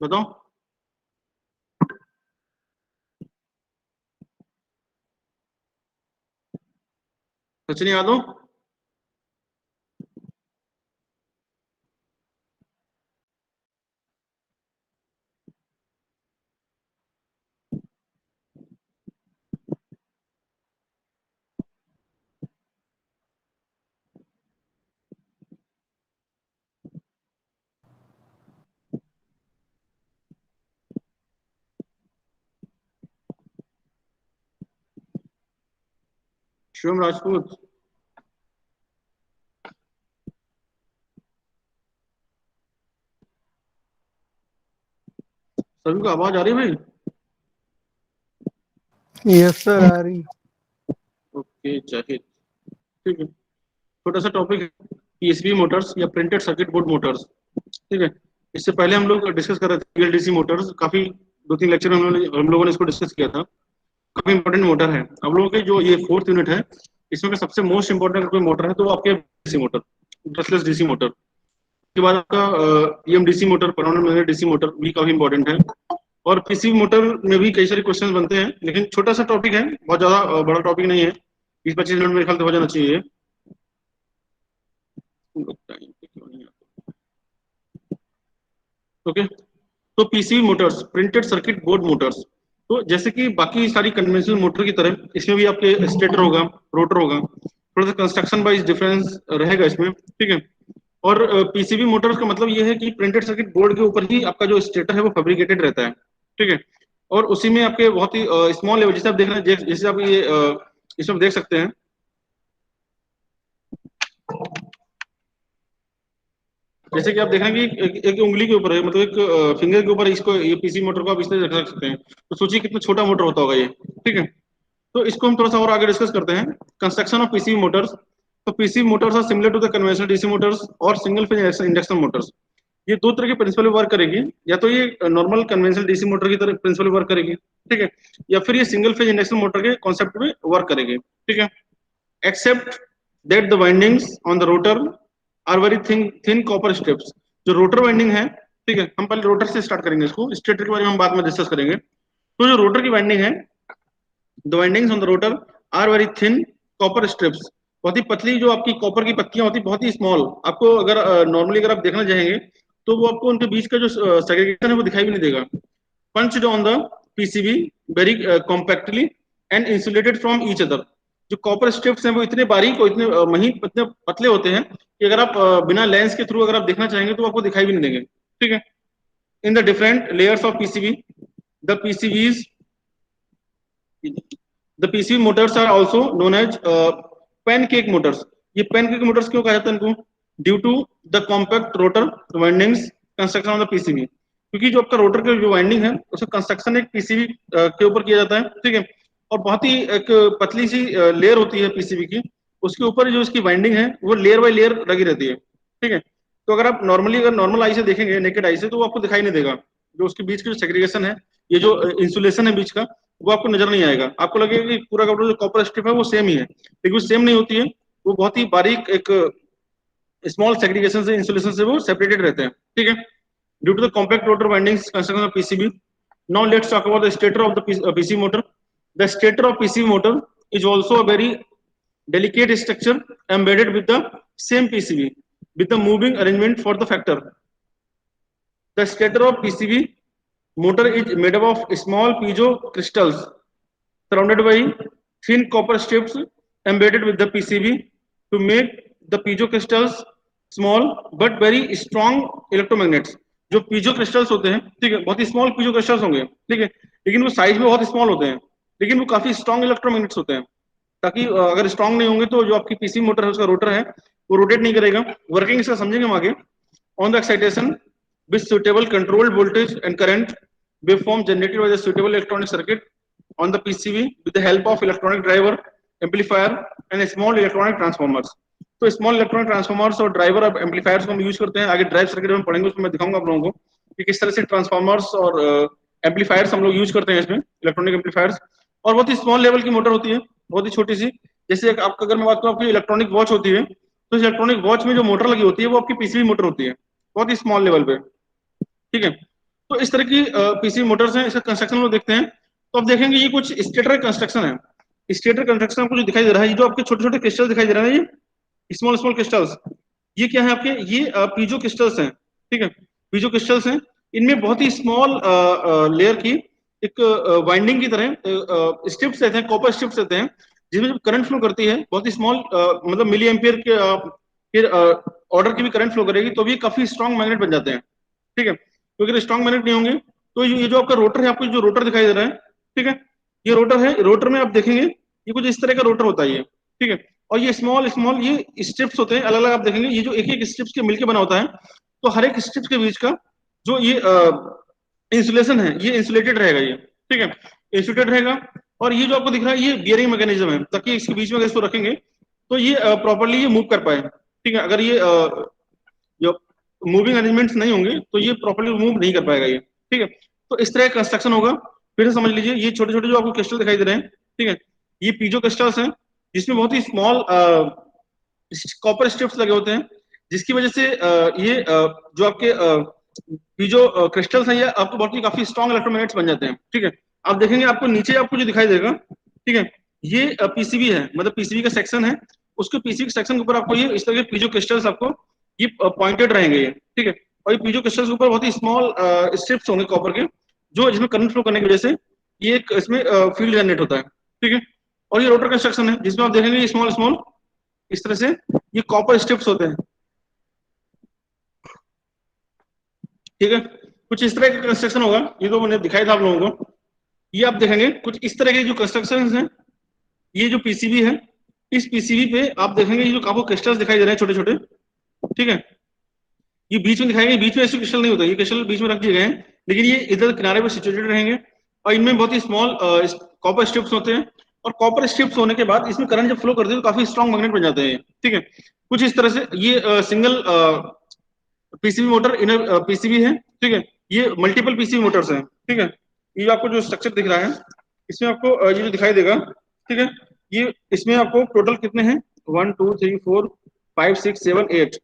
बताओ। सचिन यादव। शिवम राजपूत। सभी को आवाज आ रही है भाई? यस सर, आ रही। ओके जाहिद। ठीक है। छोटा सा टॉपिक है, पीएसबी मोटर्स या प्रिंटेड सर्किट बोर्ड मोटर्स। ठीक है। इससे पहले हम लोग डिस्कस कर रहे थे पीएलडीसी मोटर्स, काफी 2-3 लेक्चर में हम लोगों ने इसको डिस्कस किया था। काफी इंपॉर्टेंट मोटर है। अब लोगों के जो ये फोर्थ यूनिट है, इसमें का सबसे मोस्ट इंपॉर्टेंट कोई मोटर है तो वो आपके DC motor, brushless DC motor. उसके बाद आपका EMDC motor, permanent magnet DC motor भी काफी इंपॉर्टेंट है। और किसी मोटर में भी कई सारे क्वेश्चन बनते हैं, लेकिन छोटा सा टॉपिक है, बहुत ज्यादा बड़ा टॉपिक नहीं है। 20-25 मिनट मेरे ख्याल से हो जाना चाहिए। ओके। तो PCB Motors, printed circuit board Motors, तो जैसे कि बाकी सारी कन्वेंशनल मोटर की तरह इसमें भी आपके स्टेटर होगा, रोटर होगा, थोड़ा सा कंस्ट्रक्शन वाइज डिफरेंस रहेगा इसमें। ठीक है। और पीसीबी मोटर्स का मतलब ये है कि प्रिंटेड सर्किट बोर्ड के ऊपर ही आपका जो स्टेटर है वो फैब्रिकेटेड रहता है। ठीक है। और उसी में आपके बहुत ही स्मॉल लेवल, जैसे आप देख रहे हैं, जैसे आप ये इसमें देख सकते हैं, जैसे कि आप देख रहे हैं कि एक उंगली के ऊपर है, मतलब एक फिंगर के ऊपर इसको, ये पीसी मोटर को आप इस तरह रख सकते हैं। तो सोचिए कितना छोटा मोटर होता होगा ये। ठीक है। तो इसको हम थोड़ा सा और आगे डिस्कस करते हैं। Construction of PC motors. तो PC motors are similar to the conventional DC motors और सिंगल फेज इंडक्शन मोटर्स। ये दो तरह के प्रिंसिपल वर्क करेगी, या तो ये नॉर्मल कन्वेंशनल डीसी मोटर की तरह प्रिंसिपल वर्क करेगी। ठीक है। या फिर ये सिंगल फेज इंडक्शन मोटर के कॉन्सेप्ट में वर्क करेगी। ठीक है। Except that the windings on the rotor are very thin copper strips. जो रोटर वाइंडिंग है, ठीक है, हम पहले रोटर से स्टार्ट करेंगे, इसको स्टेटर के बारे में हम बाद में डिस्कस करेंगे। तो जो रोटर की वाइंडिंग है, the windings on the rotor are very thin copper strips. बहुत ही पतली जो आपकी कॉपर की पत्तियां होती, बहुत ही स्मॉल। आपको अगर नॉर्मली अगर आप देखना चाहेंगे तो वो आपको उनके बीच का जो सेग्रीगेशन है वो दिखाई भी नहीं देगा। punched on the PCB very compactly and insulated from each other। जो कॉपर स्ट्रिप्स हैं वो इतने बारीक और इतने महीन, इतने पतले होते हैं कि अगर आप बिना लेंस के थ्रू अगर आप देखना चाहेंगे तो आपको दिखाई भी नहीं देंगे। ठीक है। In the different layers of PCB, the PCBs, the PCB motors are also known as pancake motors. ये पैनकेक मोटर्स क्यों कहा जाता है इनको? Due to the compact rotor windings construction of the PCB. क्योंकि जो आपका रोटर का जो वाइंडिंग है उसका कंस्ट्रक्शन एक पीसीबी के ऊपर किया जाता है। ठीक है। और बहुत ही एक पतली सी लेयर होती है पीसीबी की, उसके ऊपर जो इसकी वाइंडिंग है वो लेयर बाय लेयर लगी रहती है। ठीक है। तो अगर आप नॉर्मली अगर नॉर्मल आई से देखेंगे, नेकेड आई से, तो वो आपको दिखाई नहीं देगा। जो उसके बीच की जो सेग्रीगेशन है, ये जो इंसुलेशन है बीच का, वो आपको नजर नहीं आएगा। आपको लगेगा कि पूरा का पूरा जो कॉपर स्ट्रिप है वो सेम ही है, लेकिन वो सेम नहीं होती है। वो बहुत ही बारीक एक स्मॉल सेग्रीगेशन से, इंसुलेशन से वो सेपरेटेड रहते हैं। ठीक है। Due to the compact rotor windings construction of PCB. Now let's talk about the stator of the PC motor. The stator of PC motor is also a very delicate structure embedded with the same PCB with the moving arrangement for the factor. The stator of PCB motor is made up of small piezo crystals surrounded by thin copper strips embedded with the PCB to make the piezo crystals small but very strong electromagnets। जो piezo crystals होते हैं, ठीक है, बहुत ही small piezo crystals होंगे, ठीक है, लेकिन वो साइज में बहुत स्मॉल होते हैं, लेकिन वो काफी स्ट्रॉन्ग इलेक्ट्रोमैग्नेट्स होते हैं। ताकि अगर स्ट्रॉन्ग नहीं होंगे तो जो आपकी पीसी मोटर है उसका रोटर है वो रोटेट नहीं करेगा। वर्किंग इसका समझेंगे हम आगे। On the excitation with suitable controlled voltage and current waveform generated by the suitable electronic circuit on the PCB with the help of electronic driver, amplifier and small electronic transformers। तो small electronic transformers और driver अब amplifiers को हम use करते हैं। आगे drive circuit में पढ़ेंगे, उसमें मैं दिखाऊंगा आप लोगों को कि किस तरह से ट्रांसफॉर्मर्स और एम्पलीफायर्स हम लोग यूज करते हैं इसमें, इलेक्ट्रॉनिक एम्पलीफायर्स। और बहुत ही स्मॉल लेवल की मोटर होती है, बहुत ही छोटी सी। जैसे आपका अगर मैं बात करूँ, आपकी इलेक्ट्रॉनिक वॉच होती है, तो इस इलेक्ट्रॉनिक वॉच में जो मोटर लगी होती है वो आपकी पीसीबी मोटर होती है, बहुत ही स्मॉल लेवल पे। ठीक है। तो इस तरह की पीसीबी मोटर्स हैं, इसका कंस्ट्रक्शन लोग देखते हैं तो आप देखेंगे ये कुछ स्टेटर कंस्ट्रक्शन है। स्टेटर कंस्ट्रक्शन आपको जो दिखाई दे रहा है, ये जो आपके छोटे छोटे क्रिस्टल दिखाई दे रहे हैं, ये स्मॉल स्मॉल क्रिस्टल्स, ये क्या है आपके, ये पीजो क्रिस्टल्स हैं। ठीक है, पीजो क्रिस्टल्स हैं, इनमें बहुत ही स्मॉल लेयर की एक वाइंडिंग की तरह स्ट्रिप्स रहते हैं, कॉपर स्ट्रिप्स रहते हैं, जिसमें जब करंट फ्लो करती है बहुत ही स्मॉल, मतलब मिली एम्पियर के फिर ऑर्डर की भी करंट फ्लो करेगी तो भी काफी स्ट्रॉन्ग मैग्नेट बन जाते हैं। ठीक है, तो अगर स्ट्रॉन्ग मैग्नेट नहीं होंगे तो ये जो आपका रोटर है, आपको जो रोटर दिखाई दे रहा है, ठीक है, ये रोटर है, रोटर में आप देखेंगे ये कुछ इस तरह का रोटर होता है ये। ठीक है, और ये स्मॉल स्मॉल ये स्ट्रिप्स होते हैं अलग अलग, आप देखेंगे ये जो एक एक स्ट्रिप्स के मिलके बना होता है, तो हर एक स्ट्रिप्स के बीच का जो ये इंसुलेशन है, ये इंसुलेटेड रहेगा ये। ठीक है, इंसुलेटेड रहेगा, और ये जो आपको दिख रहा है ये बियरिंग मैकेनिज्म है, ताकि इसके बीच में अगर इसको रखेंगे तो ये प्रॉपरली ये मूव कर पाए। ठीक है, अगर ये जो मूविंग अरेंजमेंट्स नहीं होंगे तो ये प्रॉपरली मूव नहीं कर पाएगा ये। ठीक है, तो इस तरह का कंस्ट्रक्शन होगा। फिर से समझ लीजिए, ये छोटे छोटे जो आपको क्रिस्टल दिखाई दे रहे हैं, ठीक है, ये पीजो क्रिस्टल्स हैं, जिसमें बहुत ही स्मॉल कॉपर स्ट्रिप्स लगे होते हैं, जिसकी वजह से ये जो आपके पीजो क्रिस्टल्स हैं, ये आपको बहुत ही काफी स्ट्रॉन्ग इलेक्ट्रोमैग्नेट्स बन जाते हैं। ठीक है, आप देखेंगे आपको नीचे आपको जो दिखाई देगा, ठीक है, ये पीसीबी है, मतलब पीसीबी का सेक्शन है, उसके पीसीबी सेक्शन के ऊपर आपको ये इस तरह के पीजो क्रिस्टल्स आपको ये पॉइंटेड रहेंगे ये। ठीक है, और ये पीजो क्रिस्टल्स के ऊपर बहुत ही स्मॉल स्ट्रिप्स होंगे कॉपर के, जो इसमें करंट फ्लो करने की वजह से ये एक इसमें फील्ड जनरेट होता है। ठीक है, और ये रोटर कंस्ट्रक्शन है, जिसमें आप देखेंगे स्मॉल स्मॉल इस तरह से ये कॉपर स्ट्रिप्स होते हैं। ठीक है, कुछ इस तरह का कंस्ट्रक्शन होगा, ये तो मैंने दिखाया था आप लोगों को। ये आप देखेंगे कुछ इस तरह के जो कंस्ट्रक्शन हैं, ये जो पीसीबी है, इस पीसीबी पे आप देखेंगे ये जो आपको क्रिस्टल्स दिखाई दे रहे हैं छोटे छोटे। ठीक है, ये बीच में दिखाई गए, बीच में ऐसे क्रिस्टल नहीं होता, ये क्रिस्टल बीच में रख दिए गए हैं, लेकिन ये इधर किनारे पे सिचुएटेड रहेंगे, और इनमें बहुत ही स्मॉल कॉपर स्ट्रिप्स होते हैं, और कॉपर स्ट्रिप्स होने के बाद इसमें करंट जब फ्लो करते हैं तो काफी स्ट्रॉन्ग मैग्नेट बन जाते हैं ये। ठीक है, कुछ इस तरह से ये single PCB motor inner PCB है। ठीक है, ये मल्टीपल पीसीबी मोटर्स हैं। ठीक है, ये आपको जो स्ट्रक्चर दिख रहा है, इसमें आपको ये जो दिखाई देगा, ठीक है, ये इसमें आपको टोटल कितने हैं, 1 2 3 4 5 6 7 8,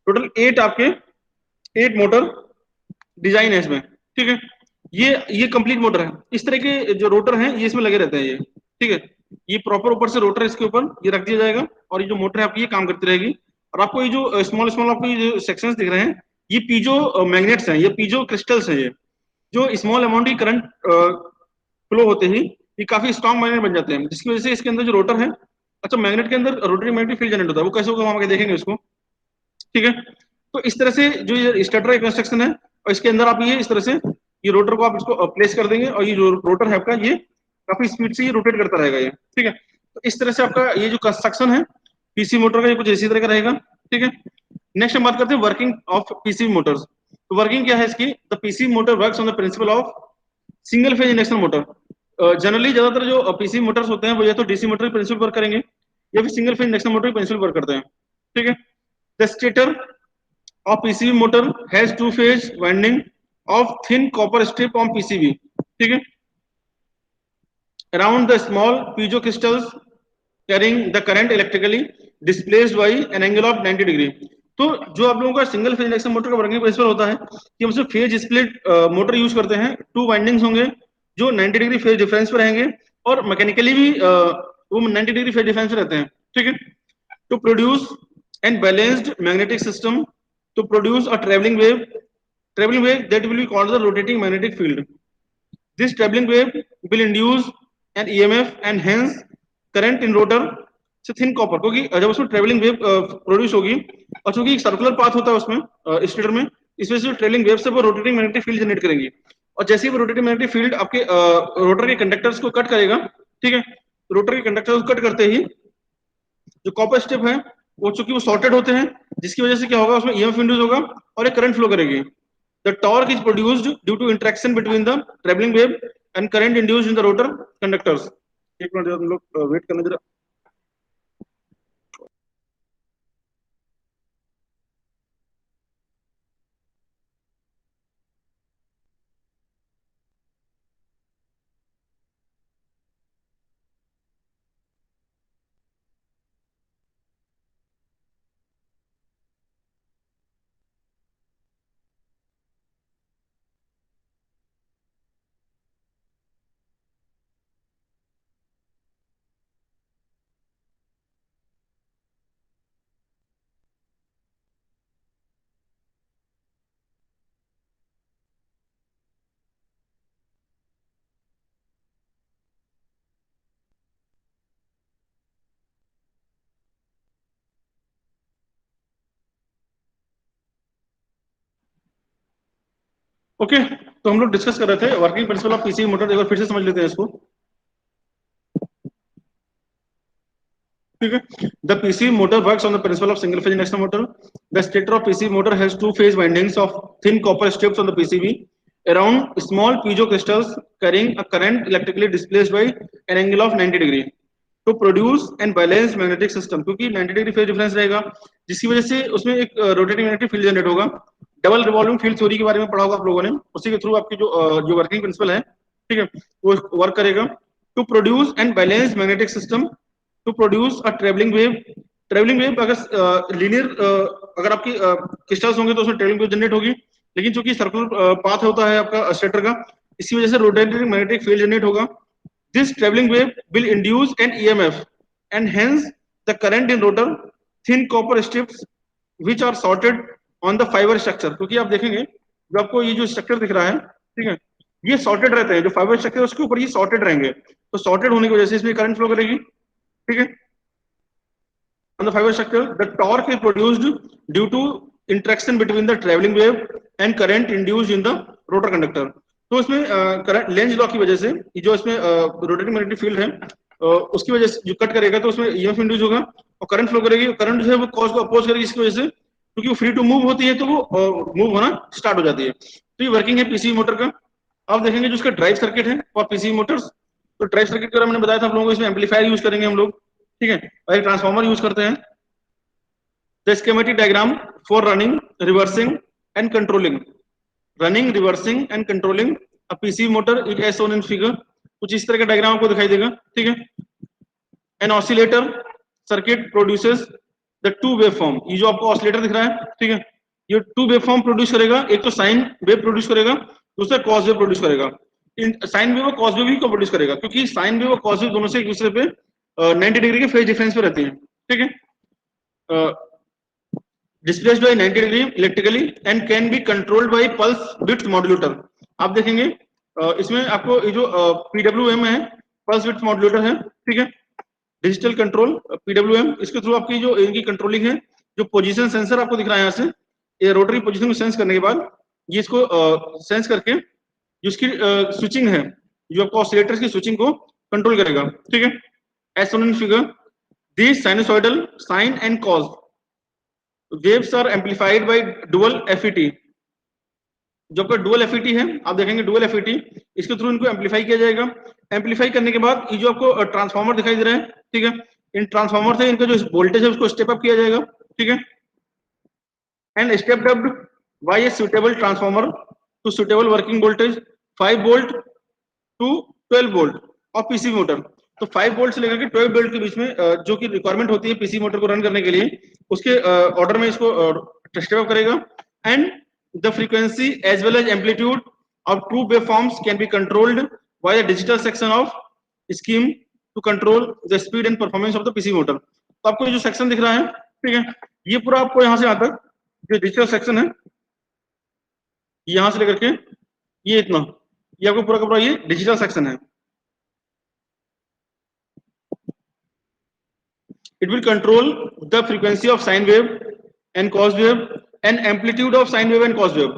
टोटल 8 आपके 8 मोटर डिजाइन है इसमें। ठीक है, ये कंप्लीट मोटर है, इस तरह के जो रोटर हैं ये इसमें लगे रहते हैं ये। ठीक है, ये प्रॉपर ऊपर से रोटर इसके ऊपर ये रख दिया जाएगा, और ये जो मोटर है आपकी ये काम करती रहेगी, और आपको ये जो स्मॉल स्मॉल आपको ये जो सेक्शंस दिख रहे हैं, ये पीजो मैग्नेट्स हैं, ये पीजो क्रिस्टल्स हैं, ये जो स्मॉल अमाउंट की करंट फ्लो होते ही ये काफी स्ट्रॉन्ग मैग्नेट बन जाते हैं, जिसकी वजह से इसके अंदर जो रोटर है, अच्छा मैग्नेट के अंदर रोटरी मैग्नेटिक फील्ड जनरेट होता है, वो कैसे होगा हम आगे देखेंगे उसको। ठीक है, तो इस तरह से जो ये स्टेटर कंस्ट्रक्शन है, और इसके अंदर आप ये इस तरह से ये रोटर को आप इसको प्लेस कर देंगे, और ये जो रोटर है आपका ये काफी स्पीड से ये रोटेट करता रहेगा ये। ठीक है, तो इस तरह से आपका ये जो कंस्ट्रक्शन है पीसी मोटर का, ये कुछ इसी तरह का रहेगा। ठीक है, नेक्स्ट हम बात करते हैं वर्किंग ऑफ पीसी मोटर्स। तो वर्किंग क्या है इसकी, the PC motor works on the principle of single phase induction motor. Generally ज्यादातर जो पीसी मोटर्स होते हैं वो या तो डीसी मोटर प्रिंसिपल वर्क करेंगे, या फिर single phase induction motor principle work करते हैं। ठीक है, the stator of PCB motor has two phase winding of thin copper strip on PCB. ठीक है, around the small piezo crystals carrying the current electrically displaced by an angle of 90 degree. तो जो आप लोगों का सिंगल फेज इंडक्शन मोटर का working principle होता है कि हम सिर्फ फेज स्प्लिट मोटर यूज करते हैं, टू वाइंडिंग्स होंगे जो 90 डिग्री फेज डिफरेंस पे रहेंगे, और मैकेनिकली भी वो 90 डिग्री फेज डिफरेंस पे रहते हैं। ठीक है, to produce and balanced magnetic system, to produce a traveling wave that will be called the rotating magnetic field. This traveling wave will induce an EMF and hence current in rotor से thin copper, क्योंकि जब उसमें travelling wave produce होगी, और चूंकि एक circular path होता है उसमें स्टेटर में, इस वजह से ट्रेवलिंग वेव से वो रोटेटिंग मैग्नेटिक फील्ड जनरेट करेंगी, और जैसे ही वो रोटेटिंग मैग्नेटिक फील्ड आपके रोटर के कंडक्टर्स को कट करेगा, ठीक है, रोटर के कंडक्टर्स को कट करते ही जो कॉपर स्ट्रिप है वो चूंकि वो सॉर्टेड होते हैं, जिसकी वजह से क्या होगा उसमें ईएमएफ इंड्यूस होगा और एक करंट फ्लो करेगी। The torque is produced due to interaction between the travelling wave and current induced in the rotor conductors. एक मिनट हम लोग वेट करना जरा। ओके, तो हम लोग डिस्कस कर रहे थे working principle of PCB motor, एक बार फिर से समझ लेते हैं इसको। ठीक है, the PCB motor works on the principle of single phase induction motor. The stator of PCB motor has two phase windings of thin copper strips on the PCB around small piezo crystals carrying a current electrically displaced by an angle of 90 degree to produce and balance magnetic system, क्योंकि 90 degree phase difference रहेगा जिसकी वजह से उसमें एक rotating magnetic field generate होगा। Double revolving field theory के बारे में पढ़ा होगा आप लोगों ने, उसी के थ्रू आपकी जो वर्किंग प्रिंसिपल है, ठीक है, वो वर्क करेगा। To produce and balance magnetic system, to produce a travelling wave. Travelling wave अगर लीनियर अगर आपकी क्रिस्टल्स होंगे तो उसमें ट्रेवलिंग वेव जनरेट होगी, लेकिन चूंकि सर्कुलर पाथ होता है आपका स्टेटर का, इसी वजह से रोटेटिंग मैग्नेटिक फील्ड जनरेट होगा। This traveling wave will induce an EMF and hence the current in rotor thin copper strips which are sorted on the fiber structure, क्योंकि आप देखेंगे जो आपको ये जो स्ट्रक्चर दिख रहा है, ठीक है, ये सॉर्टेड रहते हैं, जो फाइबर स्ट्रक्चर उसके ऊपर ये सॉर्टेड रहेंगे, तो सॉर्टेड होने की वजह से इसमें करंट फ्लो करेगी। ठीक है, on the fiber structure the torque is produced due to interaction between the traveling wave and current induced in the rotor conductor। तो इसमें करंट लेंज लॉ की वजह से ये जो इसमें रोटेटिंग मैग्नेटिक फील्ड है उसकी वजह से जो कट करेगा तो उसमें ईएमएफ इंड्यूस होगा और करंट फ्लो करेगी। करंट जो है वो कॉज को अपोज करेगी, इसकी वजह से क्योंकि वो फ्री टू मूव होती है तो वो मूव होना स्टार्ट हो जाती है। तो ये वर्किंग है पीसीबी मोटर का। अब देखेंगे जो उसका ड्राइव सर्किट है फॉर पीसीबी मोटर्स। तो ड्राइव सर्किट के बारे में मैंने बताया था आप लोगों को, इसमें एम्पलीफायर यूज करेंगे हम लोग, ठीक है, और एक ट्रांसफार्मर यूज करते हैं। The schematic diagram for running, reversing and controlling, running, reversing and controlling a PCB motor is as shown in figure। कुछ इस तरह का डायग्राम आपको दिखाई देगा, ठीक है। An oscillator circuit produces the two waveform। ये जो आपको ऑसिलेटर दिख रहा है, ठीक है, ये टू वेवफॉर्म प्रोड्यूस करेगा, एक तो साइन वेव प्रोड्यूस करेगा, दूसरा कॉस वेव प्रोड्यूस करेगा। साइन वेव और कॉस वेव ही को प्रोड्यूस करेगा क्योंकि साइन वेव और कॉस वेव दोनों से एक दूसरे पे 90 डिग्री के फेज डिफरेंस पे रहती हैं, ठीक है। displaced by 90 degree electrically and can be controlled by pulse width modulator। आप देखेंगे इसमें आपको ये जो पीडब्ल्यूएम है, पल्स विड्थ मॉड्यूलेटर है, ठीक है, डिजिटल कंट्रोल पीडब्ल्यूएम, इसके थ्रू आपकी जो इनकी कंट्रोलिंग है। जो पोजीशन सेंसर आपको दिख रहा है यहाँ से, ये रोटरी पोजीशन को सेंस करने के बाद ये इसको सेंस करके जिसकी स्विचिंग है, जो आपको ऑसिलेटर्स की स्विचिंग को कंट्रोल करेगा, ठीक है। As shown in figure this sinusoidal sine and cos waves are amplified by dual FET। जो आपका डुअल एफईटी है, आप देखेंगे डुअल एफईटी, इसके थ्रू इनको एम्पलीफाई किया जाएगा। एम्पलीफाई करने के बाद ये जो आपको ट्रांसफार्मर दिखाई दे रहा है, ठीक है, इन ट्रांसफार्मर से इनका जो वोल्टेज है उसको स्टेप अप किया जाएगा, ठीक है, and step up by a suitable transformer to suitable working voltage 5 volt to 12 volt और पीसी मोटर। तो 5 वोल्ट से लेकर के 12 वोल्ट के बीच में जो कि रिक्वायरमेंट होती है पीसी मोटर को रन करने के लिए, उसके ऑर्डर में इसको स्टेप अप करेगा। And the frequency as well as amplitude of two waveforms can be controlled by the digital section of scheme to control the speed and performance of the PC motor. तो आपको जो section दिख रहा है, ठीक है, ये पूरा आपको यहां से यहां तक जो डिजिटल सेक्शन है, यहां से लेकर के ये इतना, ये आपको पूरा का पूरा ये डिजिटल सेक्शन है। It will control the frequency of sine wave and cos wave and amplitude of sine wave and cos wave।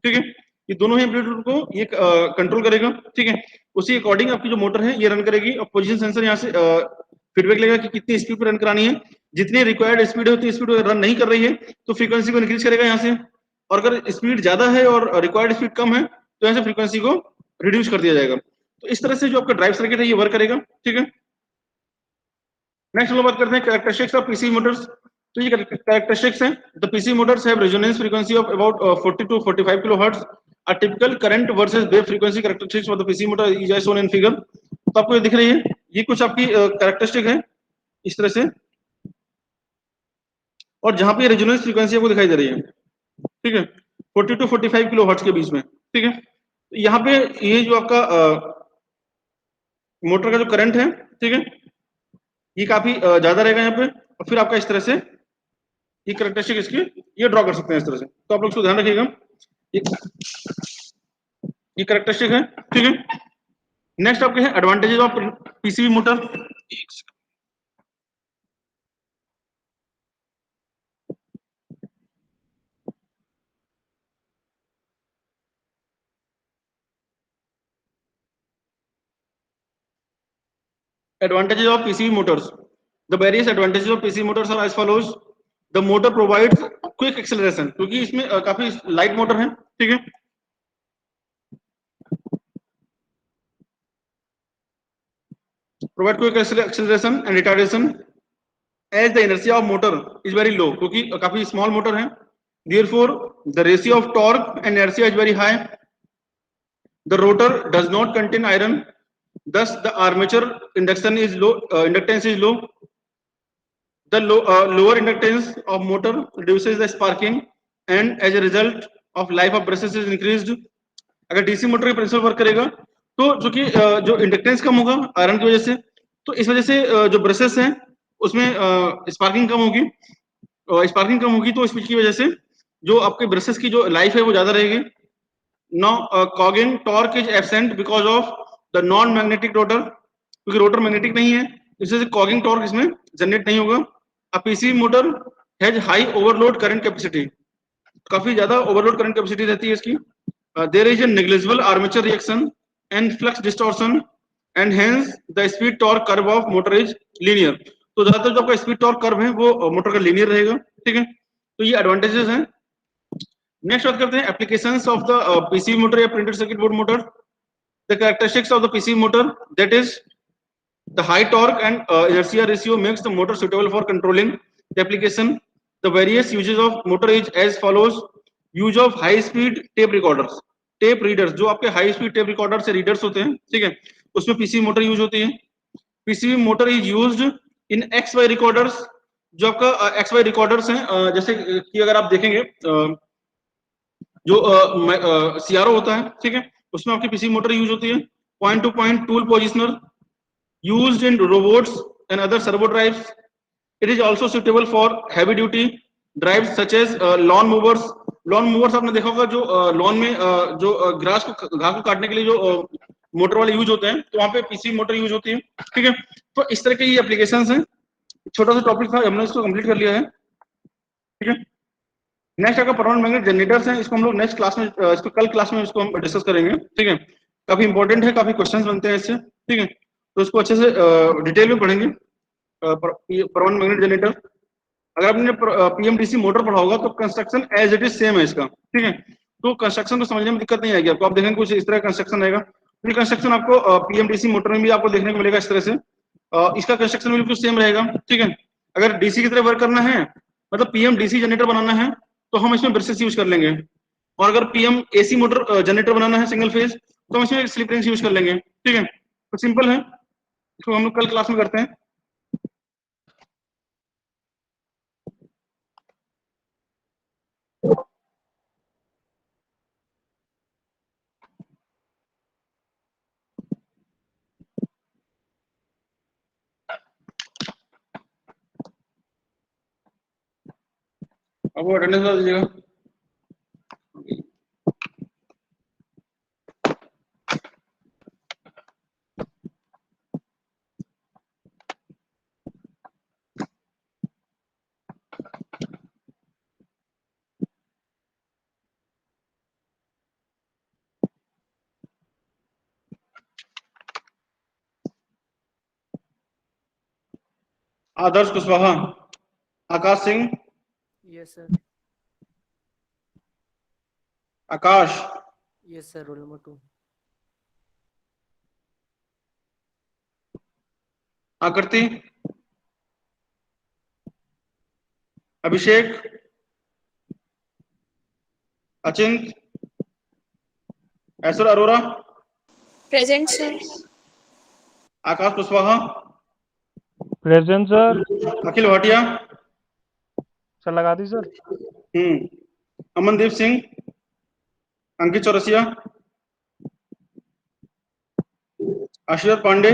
ठीक है, ये दोनों ही एम्पलीट्यूड को ये कंट्रोल करेगा, ठीक है। उसी अकॉर्डिंग आपकी जो मोटर है ये रन करेगी और पोजीशन सेंसर यहाँ से फीडबैक लेगा कि कितनी स्पीड पर रन करानी है। जितनी रिक्वायर्ड स्पीड है उतनी स्पीड रन नहीं कर रही है तो फ्रीक्वेंसी को इंक्रीज करेगा यहाँ से, और अगर स्पीड ज्यादा है और रिक्वायर्ड स्पीड कम है तो यहाँ से फ्रीक्वेंसी को रिड्यूस कर दिया जाएगा। तो इस तरह से जो आपका ड्राइव सर्किट है ये वर्क करेगा, ठीक है। नेक्स्ट हम लोग बात करते हैं कैरेक्टरिस्टिक्स ऑफ पीसी मोटर्स। तो ये कैरेक्टरिस्टिक्स हैं। The PC motors have resonance frequency of about 40 to 45 kilohertz. A typical current versus wave frequency characteristics for the PC motor is as shown in figure. तो आपको ये दिख रही है, ये कुछ आपकी कैरेक्टरिस्टिक है इस तरह से, और जहां पे रेजोनेंस फ्रीक्वेंसी आपको दिखाई दे रही है, ठीक है, 40 टू 45 किलोहर्ट्ज के बीच में, ठीक है। तो यहाँ पे ये जो आपका मोटर का जो करंट है, ठीक है, ये काफी ज्यादा रहेगा यहाँ पे, और फिर आपका इस तरह से ये कैरेक्टरिस्टिक इसकी ये ड्रॉ कर सकते हैं इस तरह से। तो आप लोग इसको ध्यान रखिएगा, ये ये कैरेक्टरिस्टिक है, ठीक है। नेक्स्ट आपके हैं advantages of PCB motor. Advantages of PCV motors. The various advantages of PCV motors are as follows. The motor provides quick acceleration, क्योंकि इसमें काफी लाइट मोटर है, ठीक है. Provide quick acceleration and retardation as the inertia of motor is very low, क्योंकि काफी small motor है. Therefore, the ratio of torque and inertia is very high. The rotor does not contain iron, thus the armature induction is low. Inductance is low. The lower inductance of motor reduces the sparking, and as a result of life of brushes is increased. अगर DC motor के principal work करेगा तो जो कि जो inductance कम होगा iron की वजह से, तो इस वजह से जो ब्रशेस हैं उसमें स्पार्किंग कम होगी. स्पार्किंग कम होगी तो इसकी वजह से जो आपके ब्रशेस की जो लाइफ है वो ज्यादा रहेगी. Now cogging torque is absent because of the non magnetic rotor, क्योंकि रोटर मैग्नेटिक नहीं है, इस वजह से कॉगिंग टॉर्क इसमें जनरेट नहीं होगा. A PCV motor has high overload current capacity. काफी ज्यादा overload current capacity रहती है इसकी. There is a negligible armature reaction and flux distortion, and hence the speed torque curve of motor is linear. तो ज्यादातर जो आपका speed torque curve है वो मोटर का linear रहेगा, ठीक है. तो ये advantages हैं. नेक्स्ट बात करते हैं applications of the PCV motor या printed circuit board motor. The characteristics of the PCV motor, that is the high torque and inertia ratio makes the motor suitable for controlling the application. The various uses of motor is as follows. Use of high speed tape recorders, tape readers, जो आपके high speed tape recorder से readers होते हैं, ठीक है, उसमें PCV motor use होती है. PCV motor is used in XY recorders. जो आपका XY रिकॉर्डर्स हैं, जैसे कि अगर आप देखेंगे जो CRO होता है, ठीक है, उसमें आपकी PCV मोटर यूज होती है. Point two point tool positioner used in robots and other servo drives. It is also suitable for heavy duty drives such as lawn movers. Lawn movers आपने देखा होगा जो लॉन में जो घास को काटने के लिए जो मोटर वाले यूज होते हैं, तो वहां पे पीसी मोटर यूज होती है, ठीक है. तो इस तरह के ये एप्लीकेशंस हैं. छोटा सा टॉपिक था, हमने इसको कंप्लीट कर लिया है, ठीक है. नेक्स्ट अगर परमानेंट मैग्नेट जनरेटर्स हैं, इसको हम लोग नेक्स्ट क्लास में इसको कल क्लास में इसको हम डिस्कस करेंगे, ठीक है. काफी इंपॉर्टेंट है, काफी क्वेश्चंस बनते हैं इससे, ठीक है. तो इसको अच्छे से डिटेल में पढ़ेंगे. परमानेंट मैग्नेट जनरेटर, अगर आपने पीएमडीसी मोटर पढ़ा होगा तो construction as it is same है इसका, ठीक है. तो कंस्ट्रक्शन को समझने में दिक्कत नहीं आएगी आपको. आप देखेंगे कुछ इस तरह कंस्ट्रक्शन आएगा. ये कंस्ट्रक्शन आपको पीएमडीसी मोटर में भी आपको देखने को मिलेगा इस तरह से. इसका कंस्ट्रक्शन बिल्कुल सेम रहेगा, ठीक है. अगर डीसी की तरह वर्क करना है, मतलब पीएमडीसी जनरेटर बनाना है, तो हम इसमें ब्रशेस यूज कर लेंगे. और अगर पीएम एसी मोटर जनरेटर बनाना है सिंगल फेज, तो हम इसमें स्लिप रिंग्स यूज कर लेंगे, ठीक है. तो सिंपल है, इसको हम लोग कल क्लास में करते हैं. अब वो अटेंडेंस बता दीजिएगा. Adarsh Kushwaha, Akash Singh, yes sir. Akash, yes sir. Roll number 2. Akriti, Abhishek, Achint, Aishwarya Arora, present sir. Akash Kushwaha, present sir. Akhil Bhatia, sir लगा दी sir. Amandeep Singh, Ankit Chaurasia, Ashish Pandey,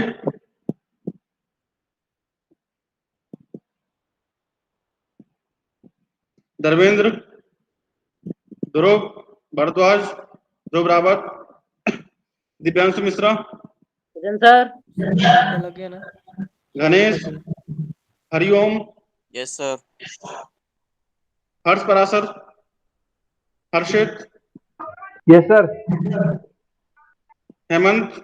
Dharmendra, Dhruv Bhardwaj, Dhruv Rawat, Divyanshu Mishra, present sir. लग गया ना. Ganesh, Hariom, yes sir. Harsh Parashar, Harshit, yes sir. Hemant,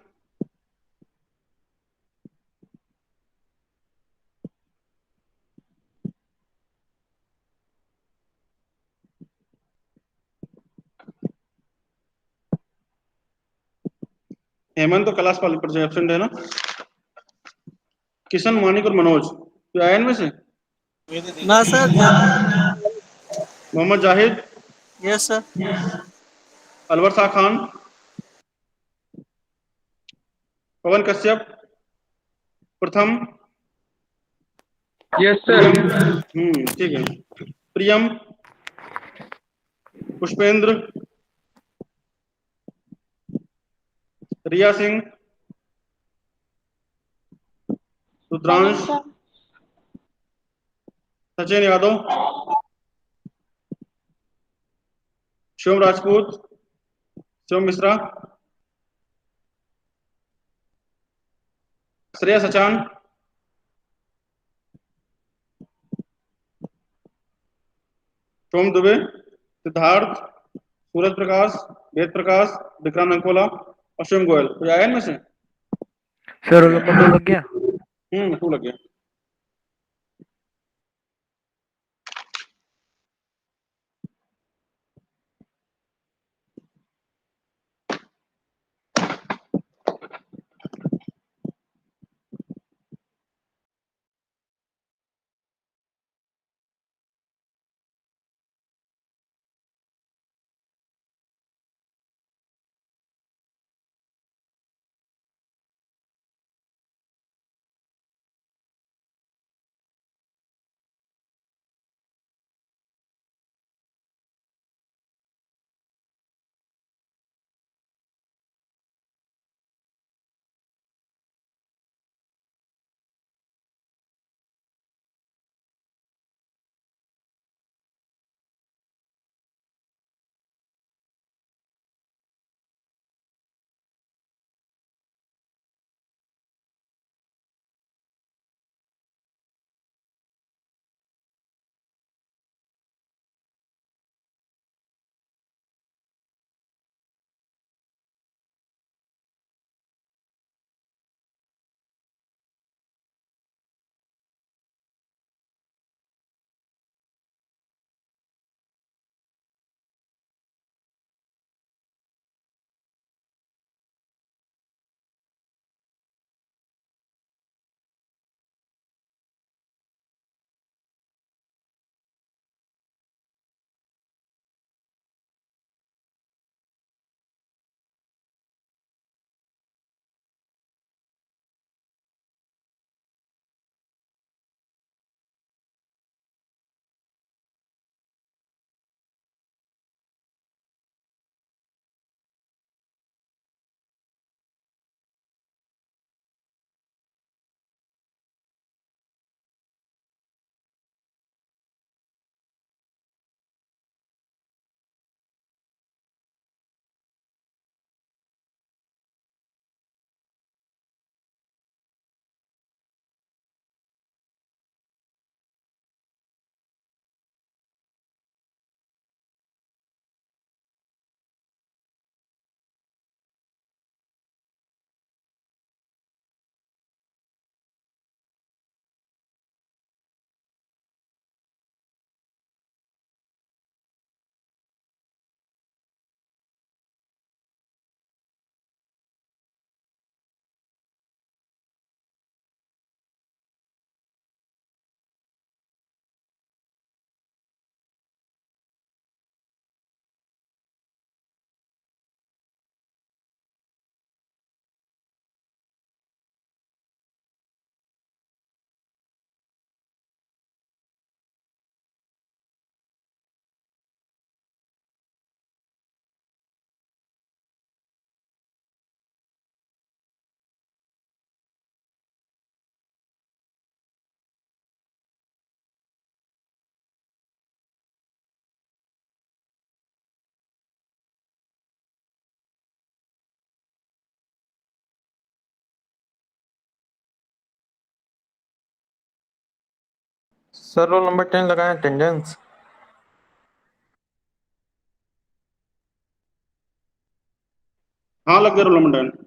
Hemant तो क्लास वाले पर एब्सेंट है ना। किशन, मानिक और मनोज तो आए इनमें से। ना sir. Mohammad Zahid, yes sir. Alwar Shah Khan, Pawan Kashyap, Pratham, yes प्रियम, सर। ठीक है, प्रियम, पुष्पेंद्र, रिया सिंह, रुद्रांश, present sir, सचिन यादव, शिवम राजपूत, शिवम मिश्रा, श्रेया सचान, सोम दुबे, सिद्धार्थ, सूरज प्रकाश, वेद प्रकाश, विक्रांत अंकोला और शिवम गोयल तो आया इनमें से। सर रोल नंबर 2 लग गया। टू लग गया। सर रोल नंबर 10 लगाए अटेंडेंस। हाँ लग गया रोल नंबर 10।